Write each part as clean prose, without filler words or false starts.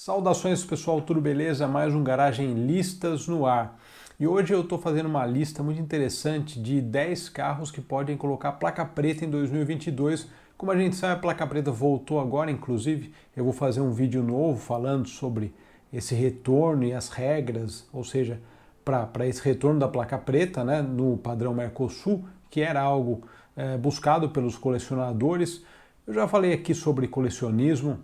Saudações pessoal, tudo beleza? Mais um Garagem Listas no ar. E hoje eu estou fazendo uma lista muito interessante de 10 carros que podem colocar placa preta em 2022. Como a gente sabe, a placa preta voltou agora, inclusive eu vou fazer um vídeo novo falando sobre esse retorno e as regras, ou seja, para esse retorno da placa preta, né, no padrão Mercosul, que era algo buscado pelos colecionadores. Eu já falei aqui sobre colecionismo.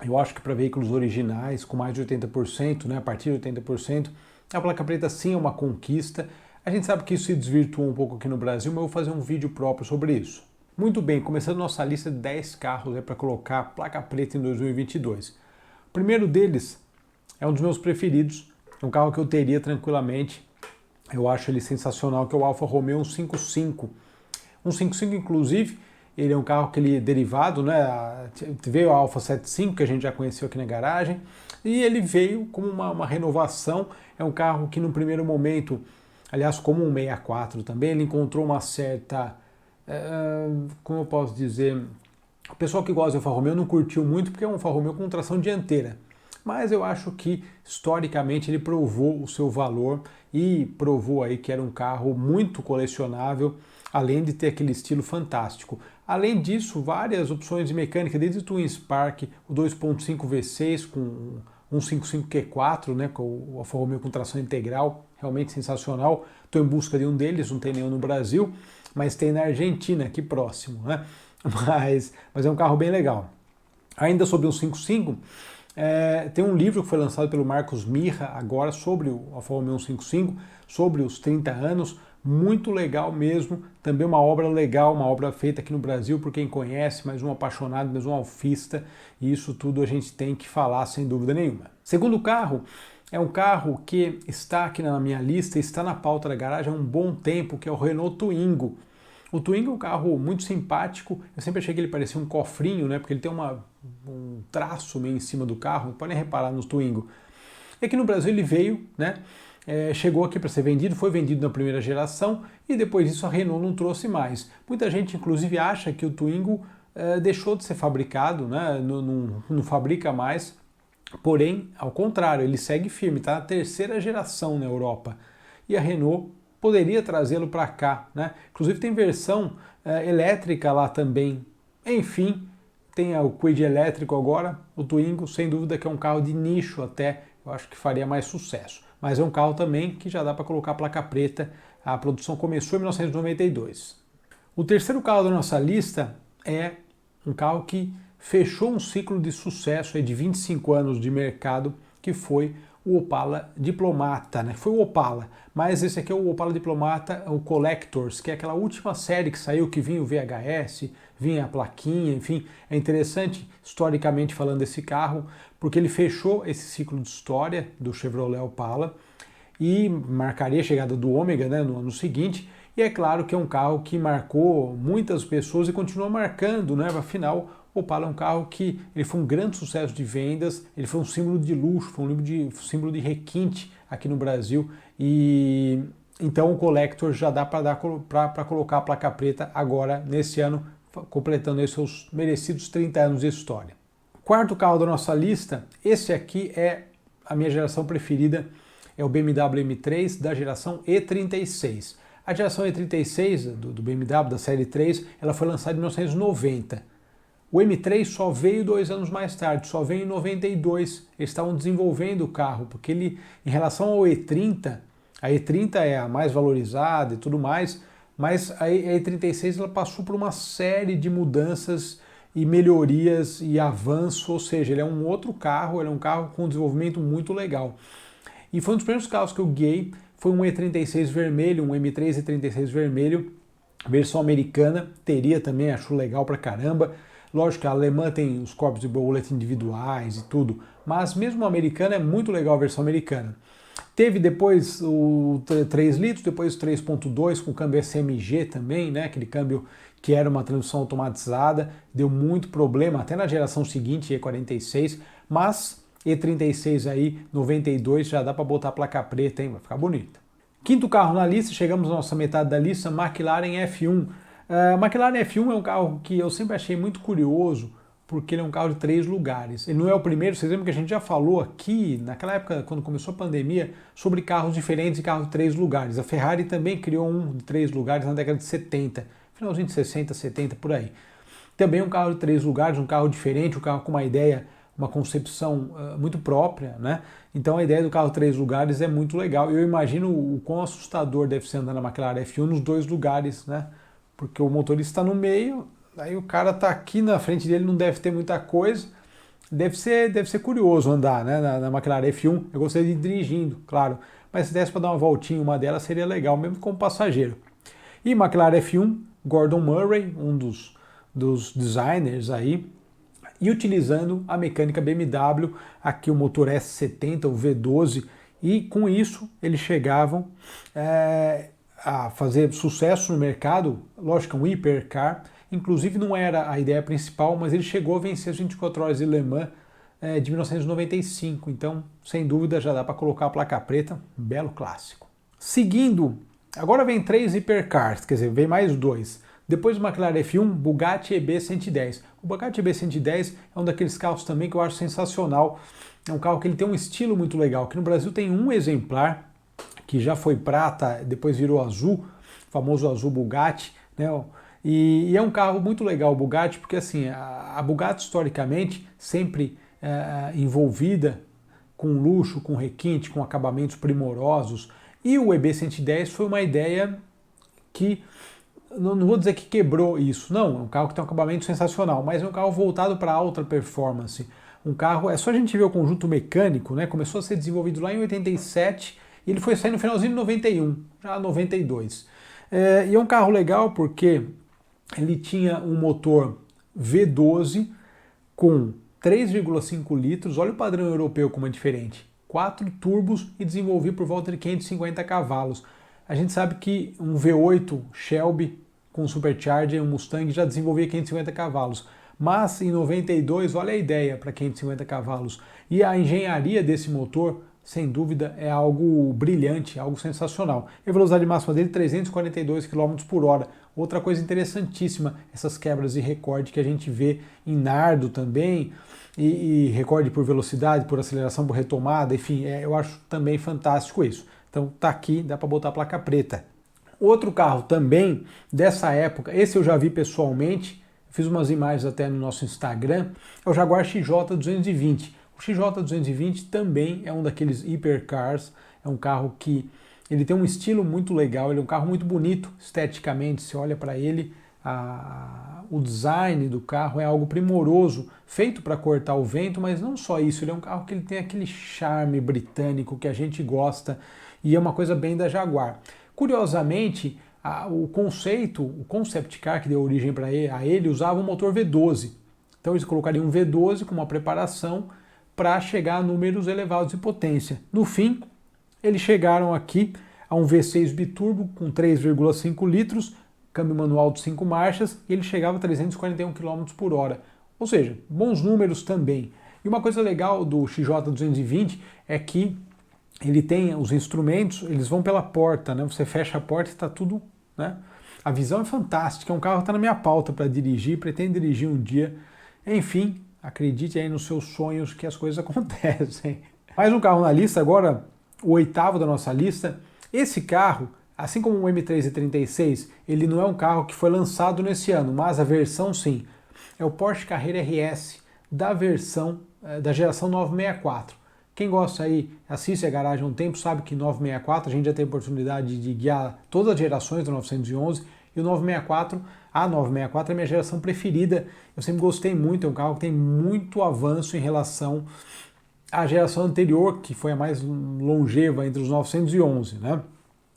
Eu acho que para veículos originais, com mais de 80%, né, a partir de 80%, a placa preta sim é uma conquista. A gente sabe que isso se desvirtuou um pouco aqui no Brasil, mas eu vou fazer um vídeo próprio sobre isso. Muito bem, começando nossa lista de 10 carros para colocar placa preta em 2022. O primeiro deles é um dos meus preferidos, é um carro que eu teria tranquilamente. Eu acho ele sensacional, que é o Alfa Romeo 155. 155, inclusive, ele é um carro que ele é derivado, né? Veio o Alfa 75, que a gente já conheceu aqui na garagem, e ele veio como uma renovação. É um carro que no primeiro momento, aliás, como um 64 também, ele encontrou uma certa, como eu posso dizer, o pessoal que gosta do Alfa Romeo não curtiu muito, porque é um Alfa Romeo com tração dianteira. Mas eu acho que, historicamente, ele provou o seu valor e provou aí que era um carro muito colecionável, além de ter aquele estilo fantástico. Além disso, várias opções de mecânica, desde o Twin Spark, o 2.5 V6 com 155 Q4, né, com o Alfa Romeo com tração integral, realmente sensacional. Estou em busca de um deles, não tem nenhum no Brasil, mas tem na Argentina, aqui próximo, né? Mas é um carro bem legal. Ainda sobre o 155, tem um livro que foi lançado pelo Marcos Mirra agora sobre o Alfa Romeo 155, sobre os 30 anos, muito legal mesmo, também uma obra legal, uma obra feita aqui no Brasil por quem conhece, mais um apaixonado, mais um alfista, e isso tudo a gente tem que falar sem dúvida nenhuma. Segundo carro, é um carro que está aqui na minha lista, está na pauta da garagem há um bom tempo, que é o Renault Twingo. O Twingo é um carro muito simpático, eu sempre achei que ele parecia um cofrinho, né, porque ele tem um traço meio em cima do carro, podem reparar no Twingo. E aqui no Brasil ele veio, né, chegou aqui para ser vendido, foi vendido na primeira geração e depois disso a Renault não trouxe mais. Muita gente inclusive acha que o Twingo deixou de ser fabricado, né, não fabrica mais, porém, ao contrário, ele segue firme, está na terceira geração na Europa. E a Renault poderia trazê-lo para cá, né? Inclusive tem versão elétrica lá também. Enfim, tem o Kwid elétrico agora, o Twingo, sem dúvida que é um carro de nicho até, eu acho que faria mais sucesso. Mas é um carro também que já dá para colocar placa preta, a produção começou em 1992. O terceiro carro da nossa lista é um carro que fechou um ciclo de sucesso de 25 anos de mercado, que foi o Opala Diplomata, né? Foi o Opala, mas esse aqui é o Opala Diplomata, o Collectors, que é aquela última série que saiu, que vinha o VHS, vinha a plaquinha, enfim. É interessante, historicamente falando, desse carro, porque ele fechou esse ciclo de história do Chevrolet Opala e marcaria a chegada do Ômega, né, no ano seguinte. E é claro que é um carro que marcou muitas pessoas e continua marcando, né? Afinal, o Opala é um carro que ele foi um grande sucesso de vendas, ele foi um símbolo de luxo, foi um símbolo de requinte aqui no Brasil, e então o Collector já dá para colocar a placa preta agora, nesse ano, completando os seus merecidos 30 anos de história. Quarto carro da nossa lista, esse aqui é a minha geração preferida, é o BMW M3 da geração E36. A geração E36 do BMW, da série 3, ela foi lançada em 1990. O M3 só veio 2 anos mais tarde, só veio em 92. Eles estavam desenvolvendo o carro, porque ele, em relação ao E30, a E30 é a mais valorizada e tudo mais, mas a E36 ela passou por uma série de mudanças e melhorias e avanço, ou seja, ele é um outro carro, ele é um carro com desenvolvimento muito legal. E foi um dos primeiros carros que eu guiei, foi um E36 vermelho, um M3 E36 vermelho, versão americana, teria também, acho legal pra caramba. Lógico que a alemã tem os corpos de borboleta individuais e tudo, mas mesmo a americana é muito legal a versão americana. Teve depois o 3 litros, depois o 3.2 com câmbio SMG também, né? Aquele câmbio que era uma transmissão automatizada, deu muito problema até na geração seguinte, E46, mas E36 aí, 92, já dá para botar a placa preta, hein? Vai ficar bonita. Quinto carro na lista, chegamos na nossa metade da lista, McLaren F1. McLaren F1 é um carro que eu sempre achei muito curioso, porque ele é um carro de 3 lugares. Ele não é o primeiro, vocês lembram que a gente já falou aqui, naquela época, quando começou a pandemia, sobre carros diferentes e carros de 3 lugares. A Ferrari também criou um de 3 lugares na década de 70, finalzinho de 60, 70, por aí. Também um carro de 3 lugares, um carro diferente, um carro com uma ideia, uma concepção muito própria, né? Então a ideia do carro 3 lugares é muito legal. Eu imagino o quão assustador deve ser andar na McLaren F1 nos 2 lugares, né? Porque o motorista está no meio, aí o cara está aqui na frente dele, não deve ter muita coisa. Deve ser curioso andar, né, na McLaren F1. Eu gostaria de ir dirigindo, claro. Mas se desse para dar uma voltinha, uma delas seria legal, mesmo como passageiro. E McLaren F1, Gordon Murray, um dos designers aí, e utilizando a mecânica BMW, aqui o motor S70, o V12, e com isso eles chegavam a fazer sucesso no mercado. Lógico, um hipercar, inclusive não era a ideia principal, mas ele chegou a vencer as 24 horas de Le Mans de 1995, então sem dúvida já dá para colocar a placa preta, um belo clássico. Seguindo, agora vem 3 hipercars, quer dizer, vem mais 2. Depois do McLaren F1, Bugatti EB110. O Bugatti EB110 é um daqueles carros também que eu acho sensacional. É um carro que ele tem um estilo muito legal. Aqui no Brasil tem um exemplar que já foi prata, depois virou azul, o famoso azul Bugatti, né? E é um carro muito legal o Bugatti, porque assim, a Bugatti historicamente sempre envolvida com luxo, com requinte, com acabamentos primorosos. E o EB110 foi uma ideia que não vou dizer que quebrou isso, não, é um carro que tem um acabamento sensacional, mas é um carro voltado para alta performance. Um carro, é só a gente ver o conjunto mecânico, né? Começou a ser desenvolvido lá em 87 e ele foi sair no finalzinho de 91, já 92. E é um carro legal porque ele tinha um motor V12 com 3,5 litros, olha o padrão europeu como é diferente, 4 turbos e desenvolvido por volta de 550 cavalos. A gente sabe que um V8 Shelby com Supercharger, um Mustang, já desenvolvia 550 cavalos. Mas em 92, olha a ideia para 550 cavalos. E a engenharia desse motor, sem dúvida, é algo brilhante, algo sensacional. E a velocidade máxima dele, 342 km por hora. Outra coisa interessantíssima, essas quebras de recorde que a gente vê em Nardo também, e recorde por velocidade, por aceleração, por retomada, enfim, eu acho também fantástico isso. Então tá aqui, dá para botar a placa preta. Outro carro também dessa época, esse eu já vi pessoalmente, fiz umas imagens até no nosso Instagram, é o Jaguar XJ220. O XJ220 também é um daqueles hipercars, é um carro que ele tem um estilo muito legal, ele é um carro muito bonito esteticamente, se olha para ele, o design do carro é algo primoroso, feito para cortar o vento, mas não só isso, ele é um carro que ele tem aquele charme britânico que a gente gosta e é uma coisa bem da Jaguar. Curiosamente, o concept car que deu origem a ele usava um motor V12. Então eles colocariam um V12 com uma preparação para chegar a números elevados de potência. No fim, eles chegaram aqui a um V6 biturbo com 3,5 litros, câmbio manual de 5 marchas, e ele chegava a 341 km por hora. Ou seja, bons números também. E uma coisa legal do XJ220 é que ele tem os instrumentos, eles vão pela porta, né? Você fecha a porta e está tudo, né? A visão é fantástica, é um carro que está na minha pauta para dirigir, pretendo dirigir um dia. Enfim, acredite aí nos seus sonhos que as coisas acontecem. Mais um carro na lista, agora o 8º da nossa lista. Esse carro, assim como o M3 ele não é um carro que foi lançado nesse ano, mas a versão sim. É o Porsche Carrera RS da geração 964. Quem gosta aí, assiste a garagem há um tempo, sabe que 964, a gente já tem a oportunidade de guiar todas as gerações do 911, e o 964, a 964 é a minha geração preferida, eu sempre gostei muito, é um carro que tem muito avanço em relação à geração anterior, que foi a mais longeva entre os 911, né?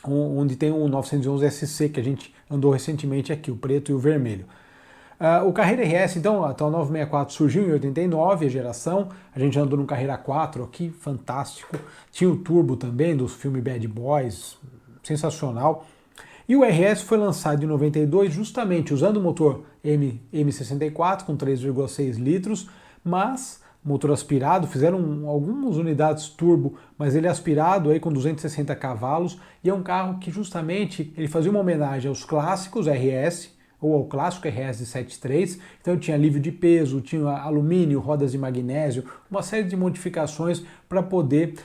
Onde tem o 911 SC, que a gente andou recentemente aqui, o preto e o vermelho. O Carrera RS, então, a 964 surgiu em 89, a geração, a gente andou no Carrera 4 aqui, fantástico, tinha o turbo também do filme Bad Boys, sensacional, e o RS foi lançado em 92 justamente usando o motor M64 com 3,6 litros, mas motor aspirado, fizeram algumas unidades turbo, mas ele é aspirado aí com 260 cavalos, e é um carro que justamente ele fazia uma homenagem aos clássicos RS, ou ao clássico RS de 7.3, então tinha alívio de peso, tinha alumínio, rodas de magnésio, uma série de modificações para poder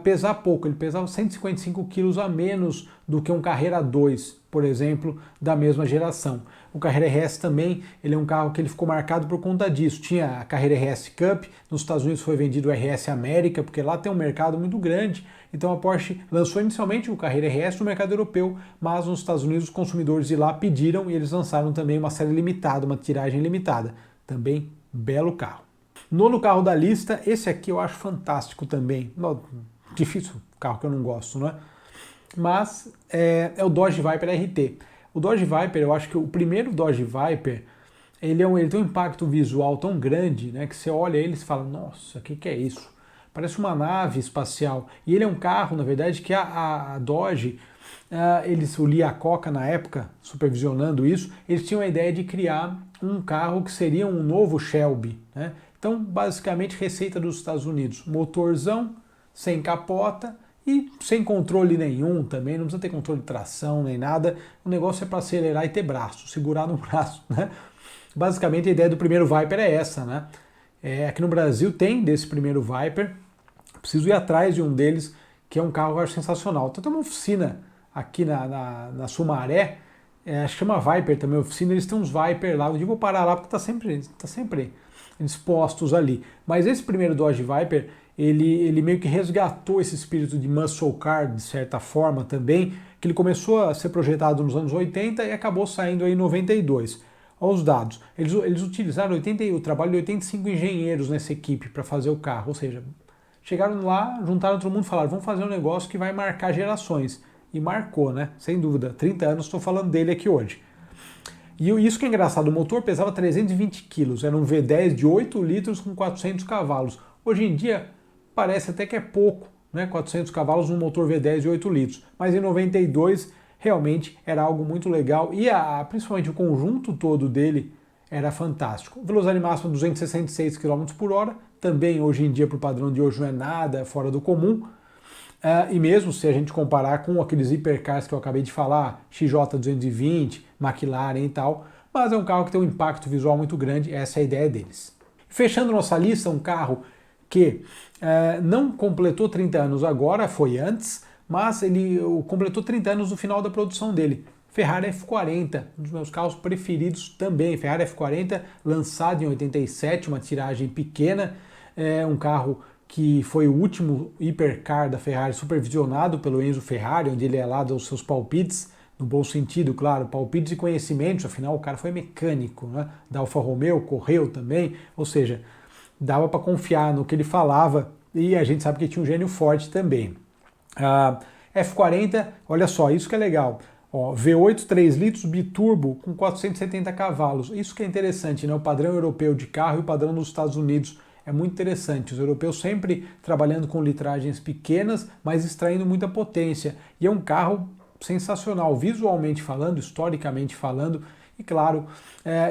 pesar pouco. Ele pesava 155 quilos a menos do que um Carrera 2, por exemplo, da mesma geração. O Carrera RS também, ele é um carro que ele ficou marcado por conta disso. Tinha a Carrera RS Cup, nos Estados Unidos foi vendido o RS América, porque lá tem um mercado muito grande. Então a Porsche lançou inicialmente o Carrera RS no mercado europeu, mas nos Estados Unidos os consumidores de lá pediram e eles lançaram também uma série limitada, uma tiragem limitada. Também belo carro. Nono carro da lista, esse aqui eu acho fantástico também. Difícil carro que eu não gosto, né? Mas é o Dodge Viper RT. O Dodge Viper, eu acho que o primeiro Dodge Viper, ele tem um impacto visual tão grande, né, que você olha ele e fala, nossa, o que é isso? Parece uma nave espacial. E ele é um carro, na verdade, que a Dodge, o Lee Iacocca, na época, supervisionando isso, eles tinham a ideia de criar um carro que seria um novo Shelby, né? Então, basicamente, receita dos Estados Unidos. Motorzão, sem capota, e sem controle nenhum também, não precisa ter controle de tração nem nada, o negócio é para acelerar e ter braço, segurar no braço, né? Basicamente a ideia do primeiro Viper é essa, né? Aqui no Brasil tem desse primeiro Viper, preciso ir atrás de um deles, que é um carro que eu acho sensacional. Então tem uma oficina aqui na Sumaré, chama Viper também, oficina, eles têm uns Viper lá, eu vou parar lá porque tá sempre expostos ali. Mas esse primeiro Dodge Viper, ele meio que resgatou esse espírito de muscle car, de certa forma também, que ele começou a ser projetado nos anos 80 e acabou saindo aí em 92. Olha os dados. Eles utilizaram o trabalho de 85 engenheiros nessa equipe para fazer o carro, ou seja, chegaram lá, juntaram todo mundo e falaram, vamos fazer um negócio que vai marcar gerações. E marcou, né? Sem dúvida. 30 anos, estou falando dele aqui hoje. E isso que é engraçado, o motor pesava 320 quilos, era um V10 de 8 litros com 400 cavalos. Hoje em dia, parece até que é pouco, né? 400 cavalos num motor V10 de 8 litros. Mas em 92, realmente era algo muito legal. E principalmente o conjunto todo dele era fantástico. Velocidade máxima 266 km por hora. Também hoje em dia, para o padrão de hoje, não é nada fora do comum. E mesmo se a gente comparar com aqueles hipercars que eu acabei de falar, XJ220, McLaren e tal, mas é um carro que tem um impacto visual muito grande, essa é a ideia deles. Fechando nossa lista, um carro que não completou 30 anos agora, foi antes, mas ele completou 30 anos no final da produção dele. Ferrari F40, um dos meus carros preferidos também. Ferrari F40, lançado em 87, uma tiragem pequena, um carro que foi o último hipercar da Ferrari supervisionado pelo Enzo Ferrari, onde ele é lá dos seus palpites, no bom sentido, claro, palpites e conhecimentos, afinal o cara foi mecânico, né? Da Alfa Romeo, correu também, ou seja, dava para confiar no que ele falava e a gente sabe que tinha um gênio forte também. F40, olha só, isso que é legal. Ó, V8 3 litros biturbo com 470 cavalos. Isso que é interessante, né? O padrão europeu de carro e o padrão dos Estados Unidos é muito interessante. Os europeus sempre trabalhando com litragens pequenas, mas extraindo muita potência. E é um carro sensacional, visualmente falando, historicamente falando. E claro,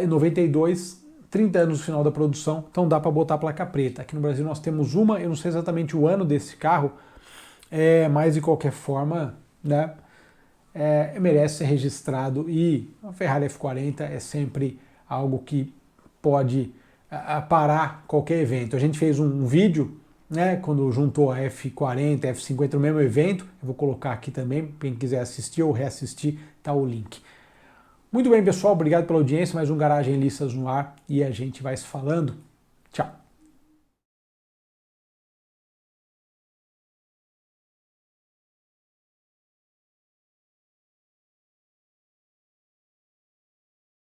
em 92, 30 anos no final da produção, então dá para botar a placa preta. Aqui no Brasil nós temos uma, eu não sei exatamente o ano desse carro, mas de qualquer forma, né, merece ser registrado, e a Ferrari F40 é sempre algo que pode parar qualquer evento. A gente fez um vídeo, né, quando juntou a F40, a F50 no mesmo evento, eu vou colocar aqui também, quem quiser assistir ou reassistir, tá o link. Muito bem, pessoal, obrigado pela audiência, mais um Garagem Listas no ar, e a gente vai se falando. Tchau!